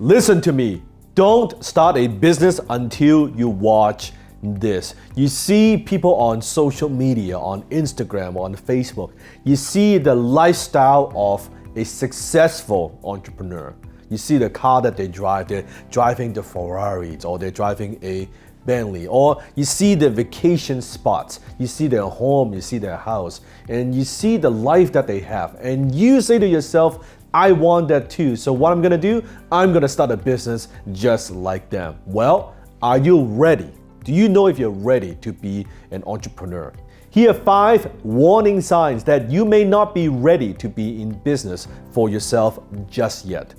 Listen to me. Don't start a business until you watch this. You see people on social media, on Instagram, on Facebook. You see the lifestyle of a successful entrepreneur. You see the car that they drive. They're driving the Ferraris, or they're driving a Bentley, or you see the vacation spots, you see their home, you see their house, and you see the life that they have, and you say to yourself, I want that too. So what I'm gonna do, I'm gonna start a business just like them. Well, are you ready? Do you know if you're ready to be an entrepreneur? Here are 5 warning signs that you may not be ready to be in business for yourself just yet.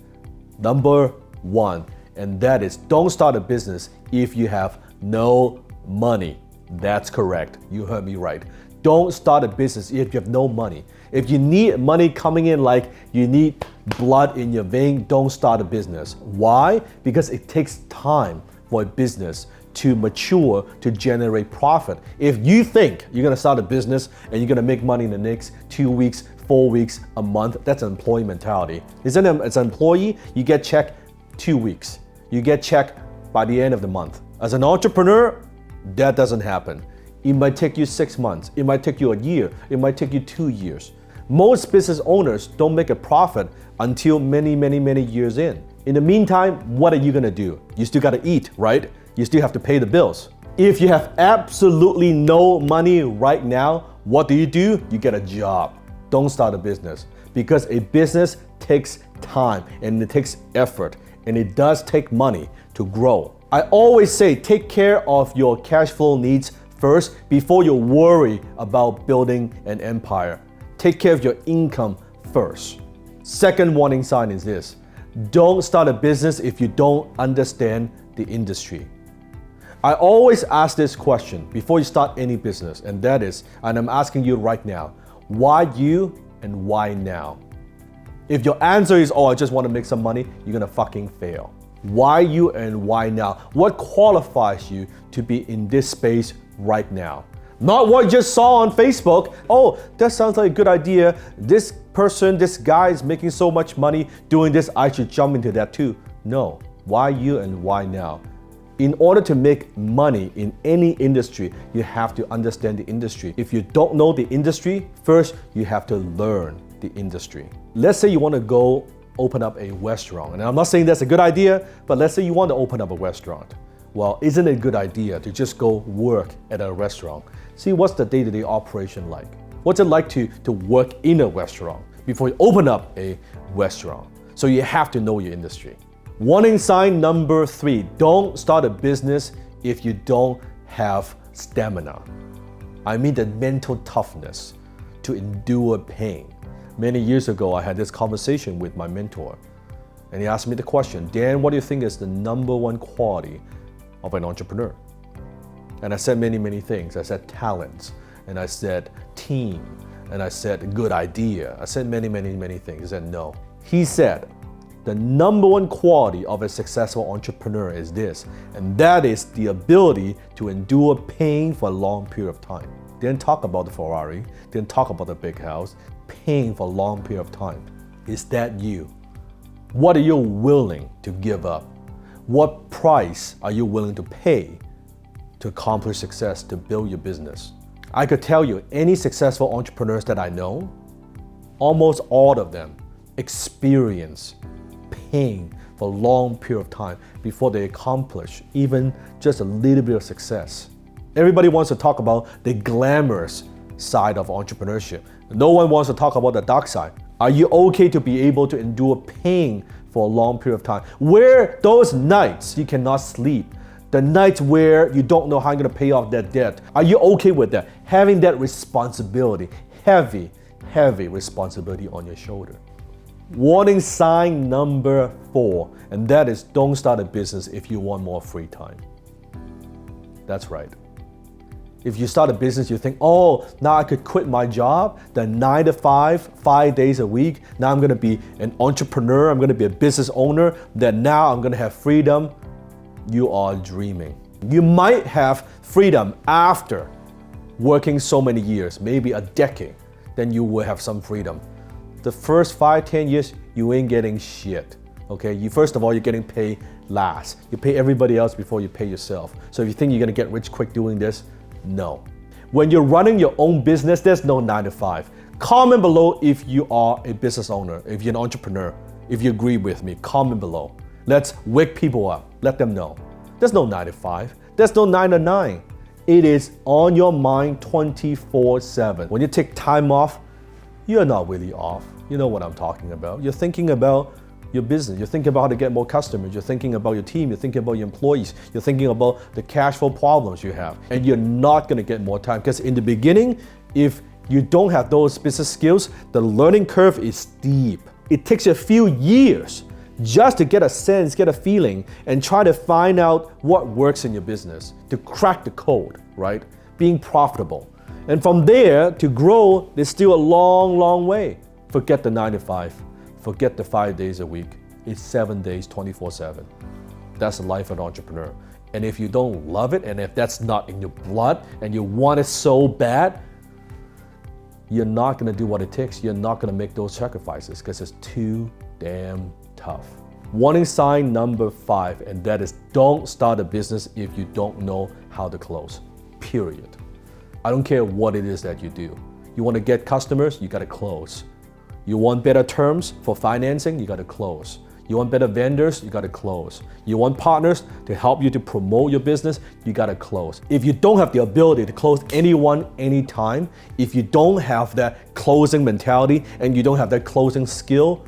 Number 1, and that is, don't start a business if you have no money. That's correct. You heard me right. Don't start a business if you have no money. If you need money coming in like you need blood in your vein, don't start a business. Why? Because it takes time for a business to mature, to generate profit. If you think you're gonna start a business and you're gonna make money in the next 2 weeks, 4 weeks, a month, that's an employee mentality. As an employee, you get checked 2 weeks. You get checked by the end of the month. As an entrepreneur, that doesn't happen. It might take you 6 months. It might take you a year. It might take you 2 years. Most business owners don't make a profit until many, many, many years in. In the meantime, what are you gonna do? You still gotta eat, right? You still have to pay the bills. If you have absolutely no money right now, what do? You get a job. Don't start a business, because a business takes time and it takes effort, and it does take money to grow. I always say take care of your cash flow needs first before you worry about building an empire. Take care of your income first. Second warning sign is this: don't start a business if you don't understand the industry. I always ask this question before you start any business, and that is, and I'm asking you right now, why you and why now? If your answer is, oh, I just want to make some money, you're gonna fucking fail. Why you and why now? What qualifies you to be in this space right now? Not what you just saw on Facebook. Oh, that sounds like a good idea. This person, this guy is making so much money doing this, I should jump into that too. No, why you and why now? In order to make money in any industry, you have to understand the industry. If you don't know the industry, first you have to learn the industry. Let's say you want to go open up a restaurant. And I'm not saying that's a good idea, but let's say you want to open up a restaurant. Well, isn't it a good idea to just go work at a restaurant? See, what's the day-to-day operation like? What's it like to work in a restaurant before you open up a restaurant? So you have to know your industry. Warning sign number 3, don't start a business if you don't have stamina. I mean the mental toughness to endure pain. Many years ago, I had this conversation with my mentor, and he asked me the question, Dan, what do you think is the number 1 quality of an entrepreneur? And I said many, many things. I said talents, and I said team, and I said good idea. I said many, many, many things. He said no. He said, the number 1 quality of a successful entrepreneur is this, and that is the ability to endure pain for a long period of time. Didn't talk about the Ferrari, didn't talk about the big house. Pain for a long period of time. Is that you? What are you willing to give up? What price are you willing to pay to accomplish success, to build your business? I could tell you, any successful entrepreneurs that I know, almost all of them experience pain for a long period of time before they accomplish even just a little bit of success. Everybody wants to talk about the glamorous side of entrepreneurship. No one wants to talk about the dark side. Are you okay to be able to endure pain for a long period of time? Where those nights you cannot sleep, the nights where you don't know how you're gonna pay off that debt, are you okay with that? Having that responsibility, heavy responsibility on your shoulder. Warning sign number 4, and that is don't start a business if you want more free time. That's right. If you start a business, you think, oh, now I could quit my job, the 9 to 5, 5 days a week. Now I'm gonna be an entrepreneur, I'm gonna be a business owner, that now I'm gonna have freedom. You are dreaming. You might have freedom after working so many years, maybe a decade, then you will have some freedom. The first 5, 10 years, you ain't getting shit. Okay, first of all, you're getting paid last. You pay everybody else before you pay yourself. So if you think you're gonna get rich quick doing this, no. When you're running your own business, there's no 9 to 5. Comment below if you are a business owner, if you're an entrepreneur, if you agree with me, comment below. Let's wake people up, let them know. There's no 9 to 5, there's no 9 to 9. It is on your mind 24/7. When you take time off, you're not really off. You know what I'm talking about. You're thinking about your business, you're thinking about how to get more customers, you're thinking about your team, you're thinking about your employees, you're thinking about the cash flow problems you have. And you're not gonna get more time because in the beginning, if you don't have those business skills, the learning curve is steep. It takes you a few years just to get a sense, get a feeling, and try to find out what works in your business, to crack the code, right? Being profitable. And from there, to grow, there's still a long, long way. Forget the 9 to 5. Forget the 5 days a week. It's 7 days, 24/7. That's the life of an entrepreneur. And if you don't love it, and if that's not in your blood, and you want it so bad, you're not gonna do what it takes. You're not gonna make those sacrifices because it's too damn tough. Warning sign number 5, and that is don't start a business if you don't know how to close, period. I don't care what it is that you do. You wanna get customers, you gotta close. You want better terms for financing, you gotta close. You want better vendors, you gotta close. You want partners to help you to promote your business, you gotta close. If you don't have the ability to close anyone, anytime, if you don't have that closing mentality and you don't have that closing skill,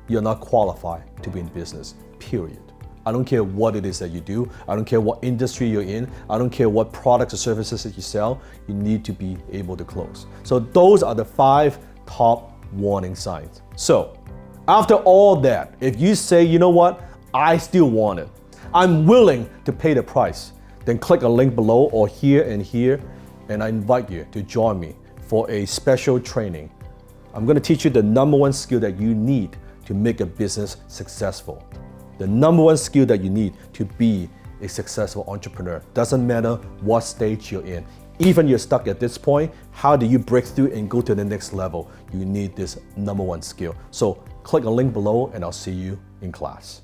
you're not qualified to be in business, period. I don't care what it is that you do. I don't care what industry you're in. I don't care what products or services that you sell. You need to be able to close. So those are the 5 top warning signs. So after all that, if you say, you know what, I still want it, I'm willing to pay the price, then click a link below or here, and I invite you to join me for a special training. I'm gonna teach you the number 1 skill that you need to make a business successful. The number 1 skill that you need to be a successful entrepreneur. Doesn't matter what stage you're in. Even you're stuck at this point, how do you break through and go to the next level? You need this number 1 skill. So click a link below and I'll see you in class.